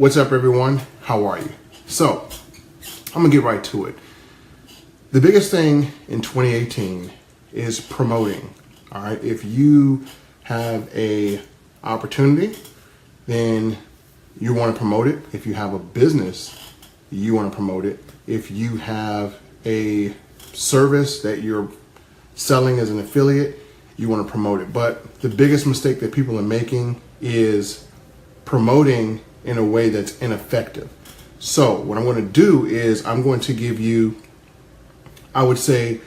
What's up, everyone? How are you? So, I'm gonna get right to it. The biggest thing in 2018 is promoting. All right, if you have a opportunity, then you want to promote it. If you have a business, you want to promote it. If you have a service that you're selling as an affiliate, you want to promote it. But the biggest mistake that people are making is promoting in a way that's ineffective. So what I'm going to do is I'm going to give you, I would say,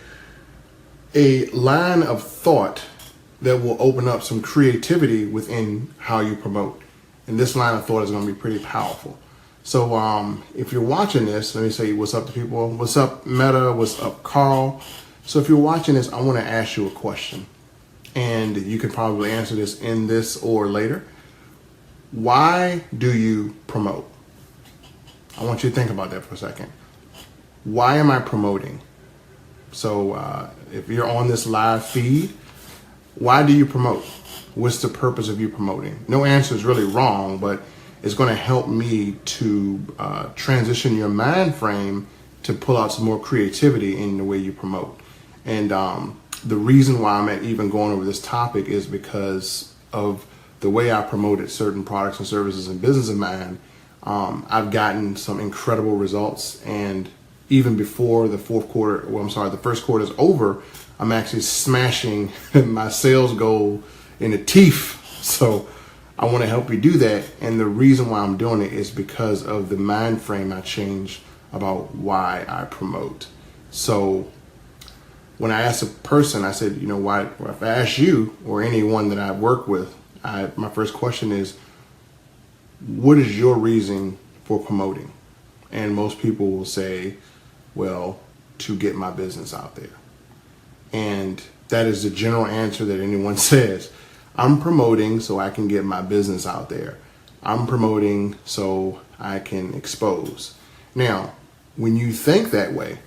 a line of thought that will open up some creativity within how you promote. And this line of thought is going to be pretty powerful. So if you're watching this, let me say what's up to people. What's up, Meta? What's up, Carl? So if you're watching this, I want to ask you a question. And you can probably answer this in this or later. Why do you promote? I want you to think about that for a second. Why am I promoting? So if you're on this live feed, why do you promote? What's the purpose of you promoting? No answer is really wrong, but it's going to help me to transition your mind frame to pull out some more creativity in the way you promote. And the reason why I'm even going over this topic is because of the way I promoted certain products and services and business of mine. I've gotten some incredible results, and even before the the first quarter is over, I'm actually smashing my sales goal in the teeth. So I want to help you do that. And the reason why I'm doing it is because of the mind frame I changed about why I promote. So when I asked a person, I said, why, if I ask you or anyone that I work with, my first question is, what is your reason for promoting? And most people will say, well, to get my business out there. And that is the general answer that anyone says. I'm promoting so I can get my business out there. I'm promoting so I can expose. Now, when you think that way,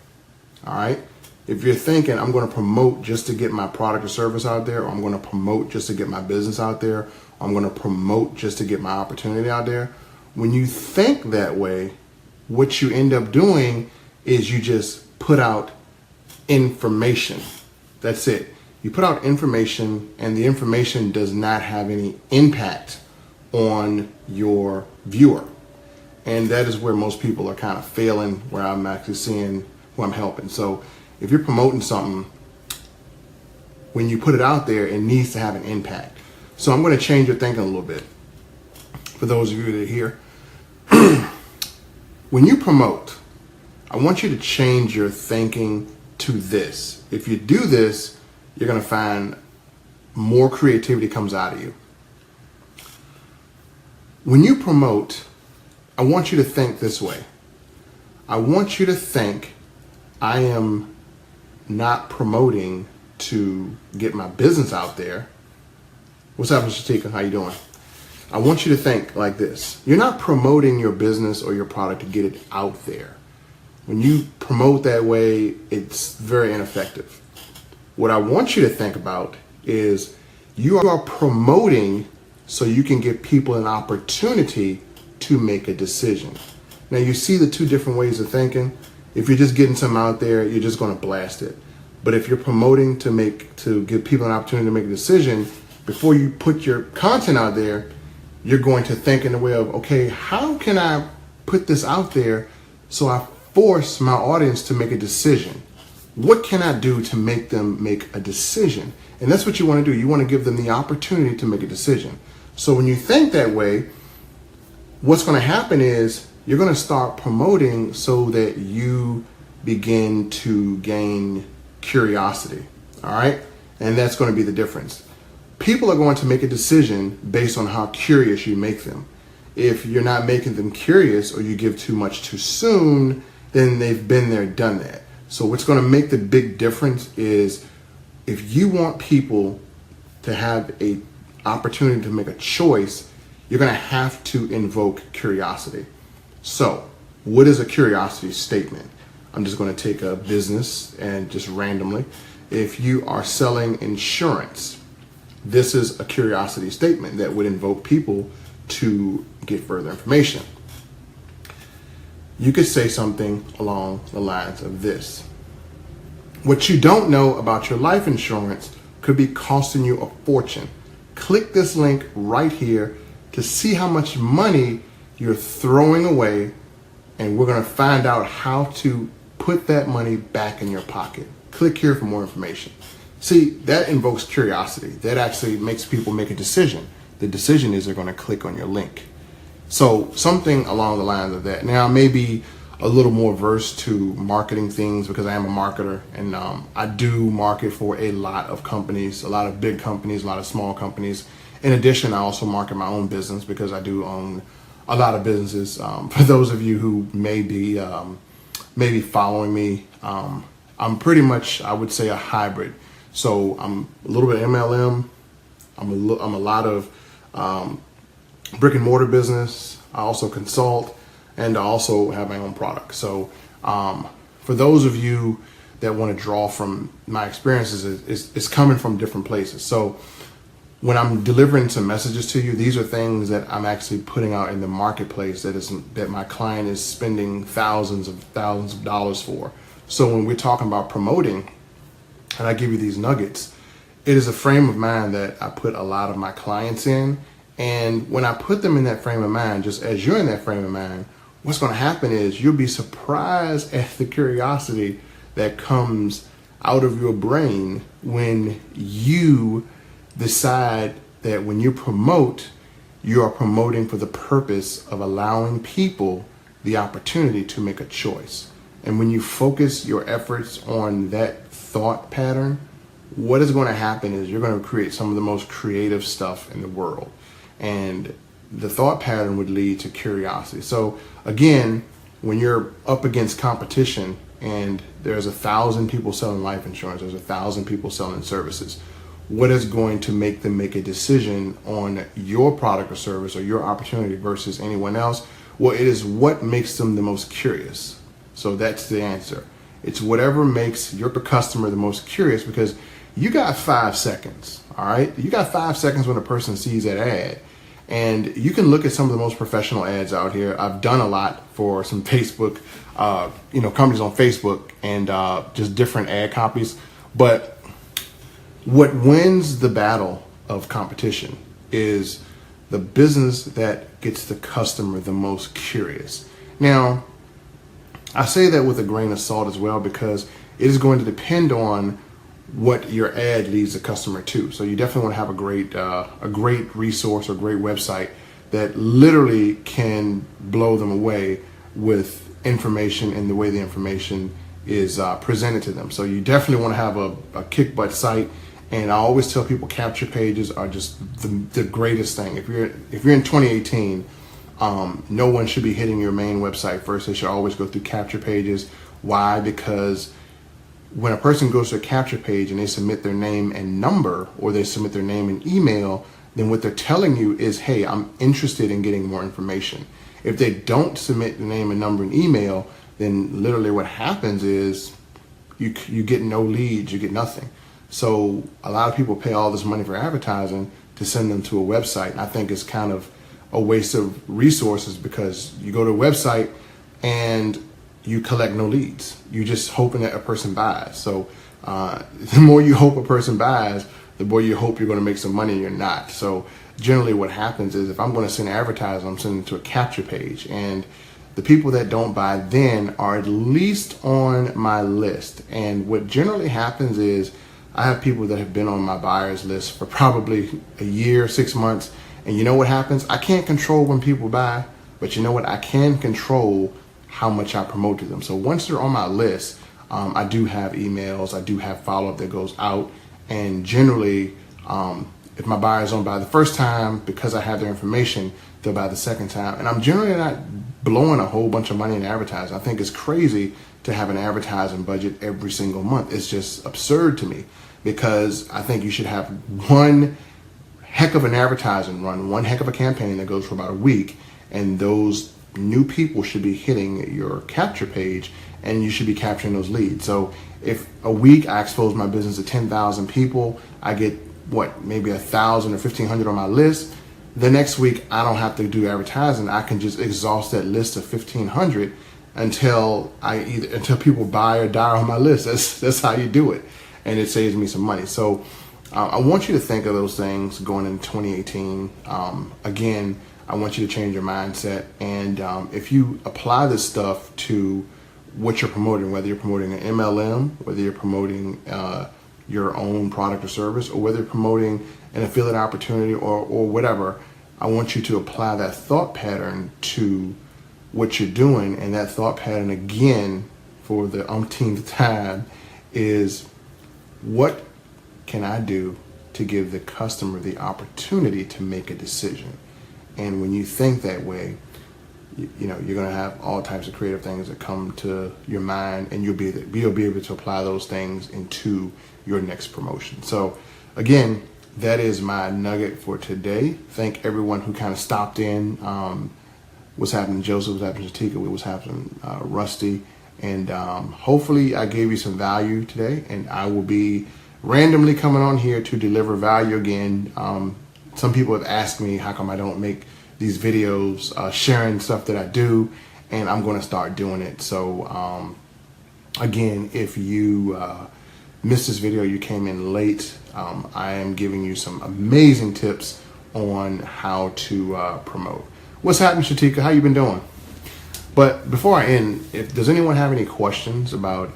all right, if you're thinking I'm going to promote just to get my product or service out there, or I'm going to promote just to get my business out there, or I'm going to promote just to get my opportunity out there, when you think that way, what you end up doing is you just put out information. That's it. You put out information, and the information does not have any impact on your viewer. And that is where most people are kind of failing, where I'm actually seeing who I'm helping. So if you're promoting something, when you put it out there, it needs to have an impact. So I'm going to change your thinking a little bit. For those of you that are here, when you promote, I want you to change your thinking to this. If you do this, you're going to find more creativity comes out of you. When you promote, I want you to think this way. I want you to think, I am not promoting to get my business out there. What's up, Mr. Tika? How you doing? I want you to think like this. You're not promoting your business or your product to get it out there. When you promote that way, it's very ineffective. What I want you to think about is you are promoting so you can give people an opportunity to make a decision. Now you see the two different ways of thinking. If you're just getting something out there, you're just going to blast it. But if you're promoting to give people an opportunity to make a decision, before you put your content out there, you're going to think in the way of, okay, how can I put this out there so I force my audience to make a decision? What can I do to make them make a decision? And that's what you want to do. You want to give them the opportunity to make a decision. So when you think that way, what's going to happen is you're going to start promoting so that you begin to gain curiosity. All right? And that's going to be the difference. People are going to make a decision based on how curious you make them. If you're not making them curious, or you give too much too soon, then they've been there, done that. So what's going to make the big difference is if you want people to have a opportunity to make a choice, you're going to have to invoke curiosity. So what is a curiosity statement? I'm just going to take a business and just randomly. If you are selling insurance, this is a curiosity statement that would invoke people to get further information. you could say something along the lines of this. What you don't know about your life insurance could be costing you a fortune. Click this link right here to see how much money you're throwing away, and we're going to find out how to put that money back in your pocket. Click here for more information. See, that invokes curiosity. That actually makes people make a decision. The decision is they're going to click on your link. So something along the lines of that. Now, I may be a little more versed to marketing things because I am a marketer, and I do market for a lot of companies, a lot of big companies, a lot of small companies. In addition, I also market my own business because I do own a lot of businesses. For those of you who may be following me, I'm pretty much, I would say, a hybrid. So I'm a little bit MLM. I'm a lot of brick and mortar business. I also consult, and I also have my own product. So for those of you that want to draw from my experiences, it's coming from different places. So when I'm delivering some messages to you, these are things that I'm actually putting out in the marketplace that my client is spending thousands of dollars for. So when we're talking about promoting, and I give you these nuggets, it is a frame of mind that I put a lot of my clients in. And when I put them in that frame of mind, just as you're in that frame of mind, what's going to happen is you'll be surprised at the curiosity that comes out of your brain when you decide that when you promote, you are promoting for the purpose of allowing people the opportunity to make a choice. And when you focus your efforts on that thought pattern, what is going to happen is you're going to create some of the most creative stuff in the world. And the thought pattern would lead to curiosity. So again, when you're up against competition and there's 1,000 people selling life insurance, there's 1,000 people selling services, what is going to make them make a decision on your product or service or your opportunity versus anyone else? Well, it is what makes them the most curious. So that's the answer. It's whatever makes your customer the most curious, because you got 5 seconds, all right? You got 5 seconds when a person sees that ad. And you can look at some of the most professional ads out here. I've done a lot for some Facebook, companies on Facebook and just different ad copies. But what wins the battle of competition is the business that gets the customer the most curious. Now, I say that with a grain of salt as well, because it is going to depend on what your ad leads the customer to. So you definitely want to have a great resource or great website that literally can blow them away with information and the way the information is presented to them. So you definitely want to have a kick butt site. And I always tell people capture pages are just the greatest thing. If you're in 2018, no one should be hitting your main website first. They should always go through capture pages. Why? Because when a person goes to a capture page and they submit their name and number, or they submit their name and email, then what they're telling you is, hey, I'm interested in getting more information. If they don't submit the name and number and email, then literally what happens is you get no leads, you get nothing. So a lot of people pay all this money for advertising to send them to a website. And I think it's kind of a waste of resources, because you go to a website and you collect no leads. You're just hoping that a person buys. So the more you hope a person buys, the more you hope you're going to make some money, and you're not. So generally what happens is, if I'm going to send advertising, I'm sending it to a capture page. And the people that don't buy then are at least on my list. And what generally happens is I have people that have been on my buyers list for probably a year, 6 months. And you know what happens? I can't control when people buy, but you know what? I can control how much I promote to them. So once they're on my list, I do have emails, I do have follow-up that goes out. And generally, if my buyers don't buy the first time, because I have their information, they'll buy the second time. And I'm generally not blowing a whole bunch of money in advertising. I think it's crazy to have an advertising budget every single month. It's just absurd to me, because I think you should have one heck of an advertising run, one heck of a campaign that goes for about a week, and those new people should be hitting your capture page, and you should be capturing those leads. So if a week I expose my business to 10,000 people, I get maybe 1,000 or 1,500 on my list. The next week I don't have to do advertising. I can just exhaust that list of 1,500. until people buy or die on my list. That's how you do it, and it saves me some money. So I want you to think of those things going into 2018. Again, I want you to change your mindset, and if you apply this stuff to what you're promoting, whether you're promoting an MLM, whether you're promoting your own product or service, or whether you're promoting an affiliate opportunity or whatever, I want you to apply that thought pattern to what you're doing. And that thought pattern, again, for the umpteenth time, is what can I do to give the customer the opportunity to make a decision? And when you think that way, you know, you're going to have all types of creative things that come to your mind, and you'll be able to apply those things into your next promotion. So again, that is my nugget for today. Thank everyone who kind of stopped in. What's happening, Joseph? What's happening, Shatika? What's happening, Rusty? And hopefully I gave you some value today, and I will be randomly coming on here to deliver value again. Some people have asked me how come I don't make these videos sharing stuff that I do, and I'm going to start doing it. So again, if you missed this video, you came in late, I am giving you some amazing tips on how to promote. What's happening, Shatika? How you been doing? But before I end, does anyone have any questions about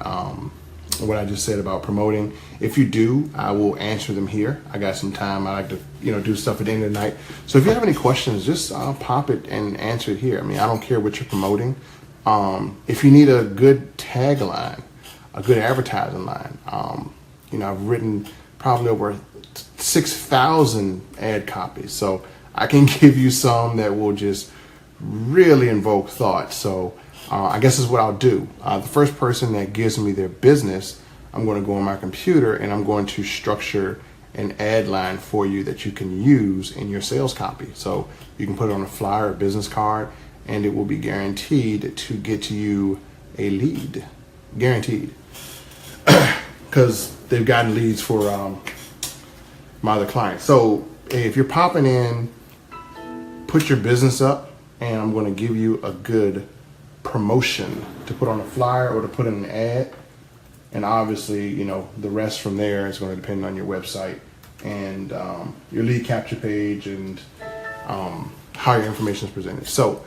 what I just said about promoting? If you do, I will answer them here. I got some time. I like to, do stuff at the end of the night. So if you have any questions, just pop it and answer it here. I mean, I don't care what you're promoting. If you need a good tagline, a good advertising line, I've written probably over 6,000 ad copies. So I can give you some that will just really invoke thought. So I guess this is what I'll do. The first person that gives me their business, I'm going to go on my computer and I'm going to structure an ad line for you that you can use in your sales copy. So you can put it on a flyer, a business card, and it will be guaranteed to get you a lead. Guaranteed. Because they've gotten leads for my other clients. So if you're popping in, put your business up, and I'm going to give you a good promotion to put on a flyer or to put in an ad. And obviously, the rest from there is going to depend on your website and your lead capture page and how your information is presented. So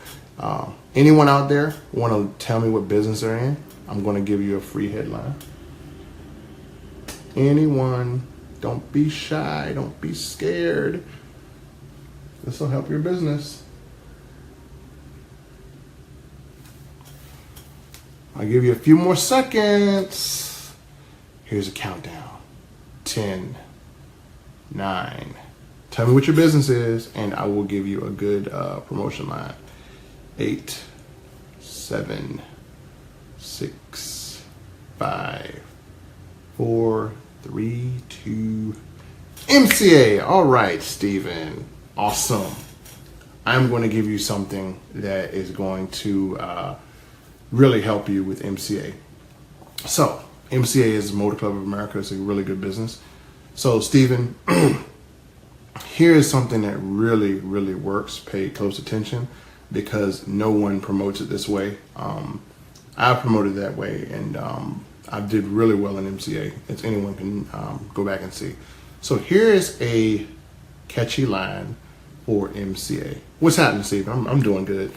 anyone out there want to tell me what business they're in, I'm going to give you a free headline. Anyone, don't be shy, don't be scared. This will help your business. I'll give you a few more seconds. Here's a countdown. 10, 9. Tell me what your business is, and I will give you a good promotion line. 8, 7, 6, 5, 4, 3, 2. MCA. All right, Steven. Awesome. I'm going to give you something that is going to really help you with MCA. So MCA is Motor Club of America. It's a really good business. So Steven, here is something that really, really works. Pay close attention because no one promotes it this way. I promoted that way, and I did really well in MCA, as anyone can go back and see. So here is a catchy line for MCA. What's happening, Steven? I'm doing good.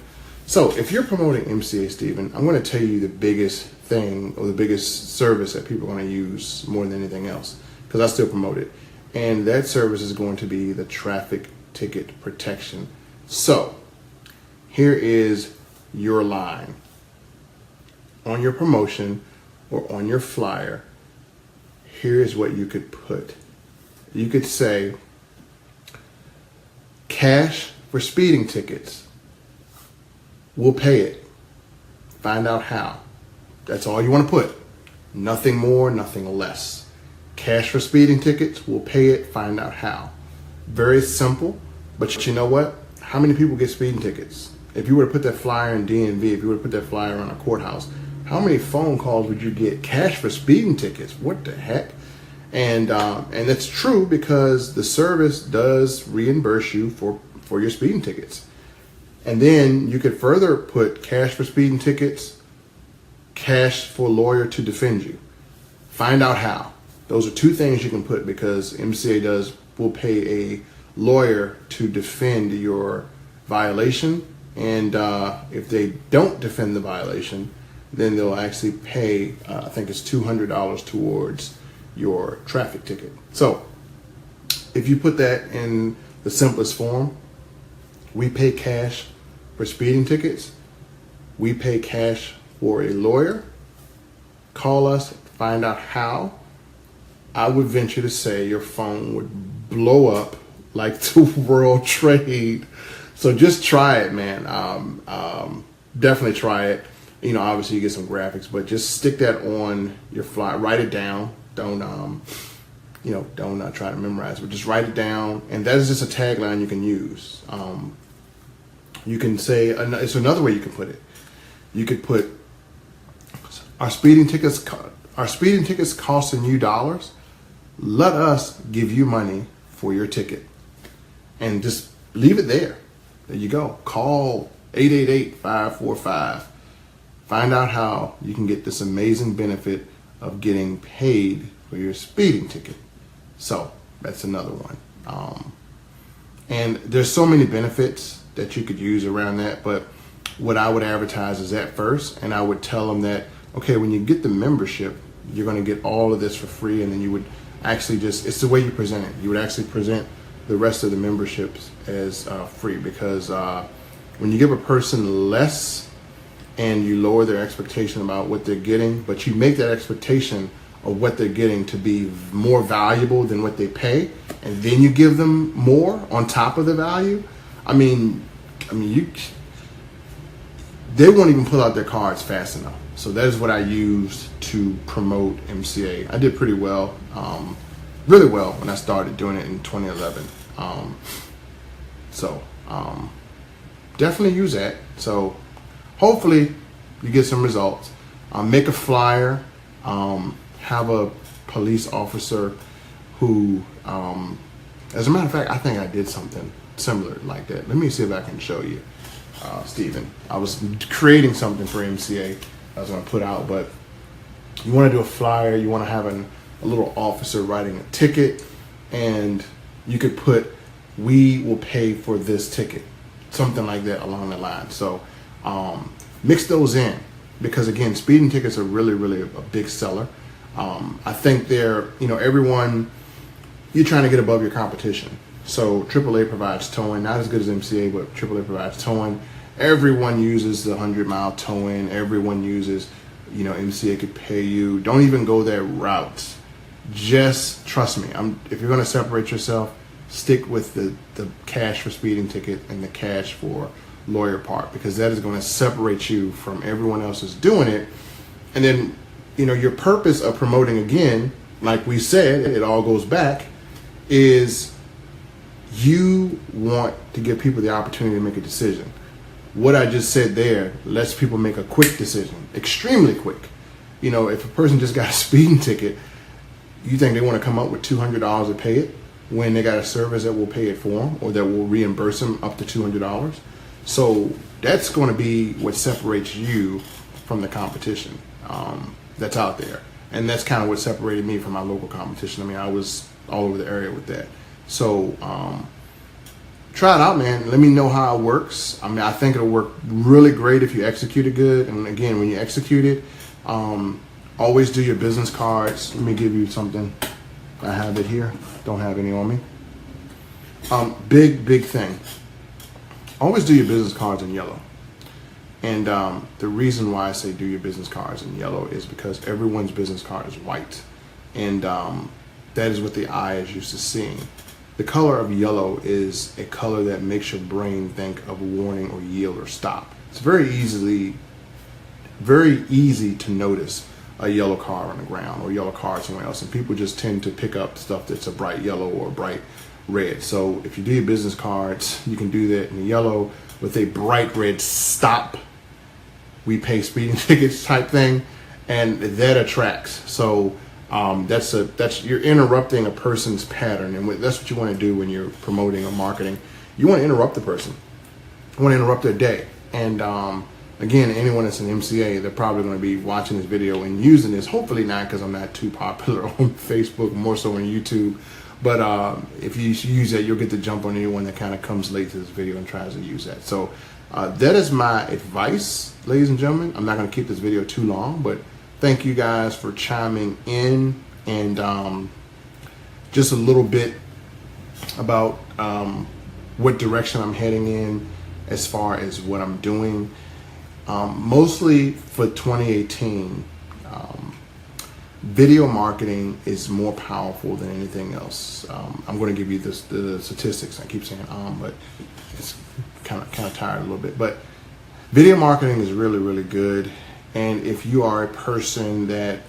So if you're promoting MCA, Steven, I'm going to tell you the biggest thing or the biggest service that people are going to use more than anything else, because I still promote it. And that service is going to be the traffic ticket protection. So here is your line on your promotion or on your flyer. Here's what you could put. You could say, cash for speeding tickets. We'll pay it. Find out how. That's all you want to put. Nothing more, nothing less. Cash for speeding tickets. We'll pay it. Find out how. Very simple, but you know what? How many people get speeding tickets? If you were to put that flyer in DMV, if you were to put that flyer on a courthouse, how many phone calls would you get? Cash for speeding tickets. What the heck? And that's true because the service does reimburse you for your speeding tickets. And then you could further put cash for speeding tickets. cash for a lawyer to defend you. Find out how. Those are two things you can put, because MCA will pay a lawyer to defend your violation, and if they don't defend the violation, then they'll actually pay, I think it's $200 towards your traffic ticket. So if you put that in the simplest form, we pay cash for speeding tickets, we pay cash for a lawyer. Call us, find out how. I would venture to say your phone would blow up like the World Trade. So just try it, man. Definitely try it. You know, obviously you get some graphics, but just stick that on your flyer. Write it down. Don't try to memorize it, but just write it down. And that is just a tagline you can use. You can say, it's another way you can put it. You could put, our speeding tickets costing you dollars. Let us give you money for your ticket. And just leave it there. There you go. Call 888-545. Find out how you can get this amazing benefit of getting paid for your speeding ticket. So that's another one. And there's so many benefits that you could use around that, but what I would advertise is that first, and I would tell them that, okay, when you get the membership, you're going to get all of this for free, and then you would actually it's the way you present it. You would actually present the rest of the memberships as free, because when you give a person less and you lower their expectation about what they're getting, but you make that expectation of what they're getting to be more valuable than what they pay, and then you give them more on top of the value, they won't even pull out their cards fast enough. So that is what I used to promote MCA. I did pretty well, really well, when I started doing it in 2011. Definitely use that. So hopefully you get some results. Make a flyer. Have a police officer who, as a matter of fact, I think I did something similar like that. Let me see if I can show you, Stephen. I was creating something for MCA I was going to put out, but you want to do a flyer, you want to have a little officer writing a ticket, and you could put, we will pay for this ticket, something like that along the line. So mix those in, because again, speeding tickets are really, really a big seller. I think they're, everyone, you're trying to get above your competition. So AAA provides towing, not as good as MCA, but AAA provides towing. Everyone uses the 100-mile towing. Everyone uses, MCA could pay you. Don't even go that route. Just trust me. If you're going to separate yourself, stick with the cash for speeding ticket and the cash for lawyer part, because that is going to separate you from everyone else who's doing it. And then, your purpose of promoting, again, like we said, it all goes back, is you want to give people the opportunity to make a decision. What I just said there lets people make a quick decision, extremely quick. If a person just got a speeding ticket, you think they want to come up with $200 to pay it when they got a service that will pay it for them, or that will reimburse them up to $200? So that's going to be what separates you from the competition that's out there. And that's kind of what separated me from my local competition. I was all over the area with that. So try it out, man. Let me know how it works. I think it'll work really great if you execute it good. And again, when you execute it, always do your business cards. Let me give you something. I have it here. Don't have any on me. Big thing. Always do your business cards in yellow. And the reason why I say do your business cards in yellow is because everyone's business card is white. And that is what the eye is used to seeing. The color of yellow is a color that makes your brain think of warning or yield or stop. It's very easy to notice a yellow car on the ground or a yellow car somewhere else, and people just tend to pick up stuff that's a bright yellow or a bright red. So if you do your business cards, you can do that in yellow with a bright red stop, we pay speeding tickets type thing, and that attracts. So that's you're interrupting a person's pattern, and that's what you want to do when you're promoting or marketing. You want to interrupt the person. You want to interrupt their day, and again, anyone that's an MCA, they're probably going to be watching this video and using this. Hopefully not, because I'm not too popular on Facebook, more so on YouTube. But if you use that, you'll get to jump on anyone that kind of comes late to this video and tries to use that. So that is my advice, ladies and gentlemen. I'm not going to keep this video too long, but thank you guys for chiming in, and just a little bit about what direction I'm heading in as far as what I'm doing. Mostly for 2018, video marketing is more powerful than anything else. I'm going to give you the statistics. I keep saying but it's kind of tired a little bit. But video marketing is really, really good. And if you are a person that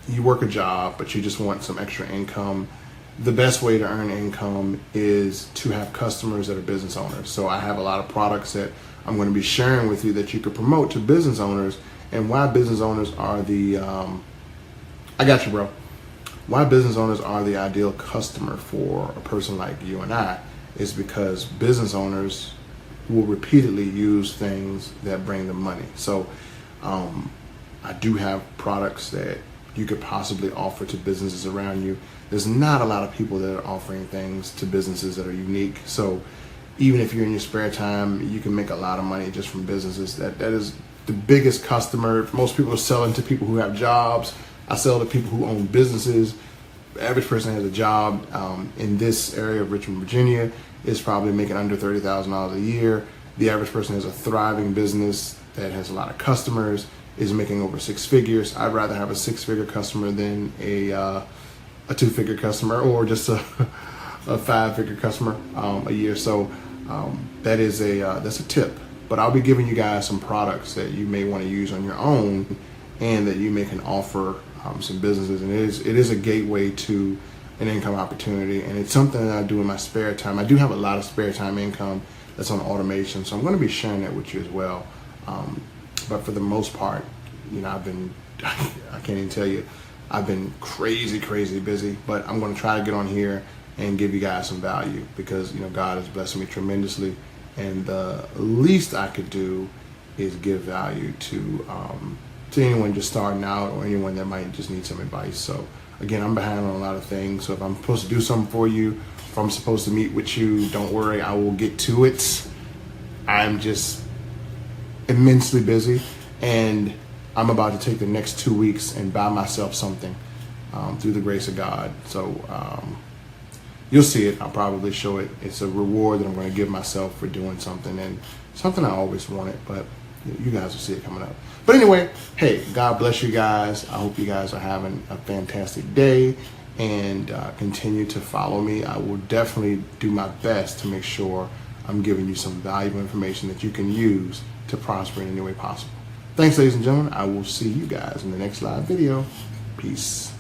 you work a job but you just want some extra income, the best way to earn income is to have customers that are business owners. So I have a lot of products that I'm going to be sharing with you that you could promote to business owners, and why business owners are the I got you, bro. Why business owners are the ideal customer for a person like you and I is because business owners will repeatedly use things that bring them money. So I do have products that you could possibly offer to businesses around you. There's not a lot of people that are offering things to businesses that are unique. So even if you're in your spare time, you can make a lot of money just from businesses. That is the biggest customer. Most people are selling to people who have jobs. I sell to people who own businesses. The average person has a job in this area of Richmond, Virginia, is probably making under $30,000 a year. The average person has a thriving business that has a lot of customers, is making over six figures. I'd rather have a six-figure customer than a two-figure customer, or just a five-figure customer a year. So that's a tip. But I'll be giving you guys some products that you may want to use on your own, and that you may can offer some businesses. And it is a gateway to an income opportunity, and it's something that I do in my spare time. I do have a lot of spare time income that's on automation, so I'm going to be sharing that with you as well. But for the most part, I can't even tell you, I've been crazy busy, but I'm going to try to get on here and give you guys some value, because God has blessed me tremendously, and the least I could do is give value to anyone just starting out, or anyone that might just need some advice. So again, I'm behind on a lot of things, so if I'm supposed to do something for you, if I'm supposed to meet with you, don't worry, I will get to it. I'm just immensely busy, and I'm about to take the next 2 weeks and buy myself something through the grace of God. So you'll see it. I'll probably show it. It's a reward that I'm going to give myself for doing something, and something I always wanted, but you guys will see it coming up. But anyway, hey, God bless you guys. I hope you guys are having a fantastic day, and continue to follow me. I will definitely do my best to make sure I'm giving you some valuable information that you can use to prosper in any way possible. Thanks, ladies and gentlemen. I will see you guys in the next live video. Peace.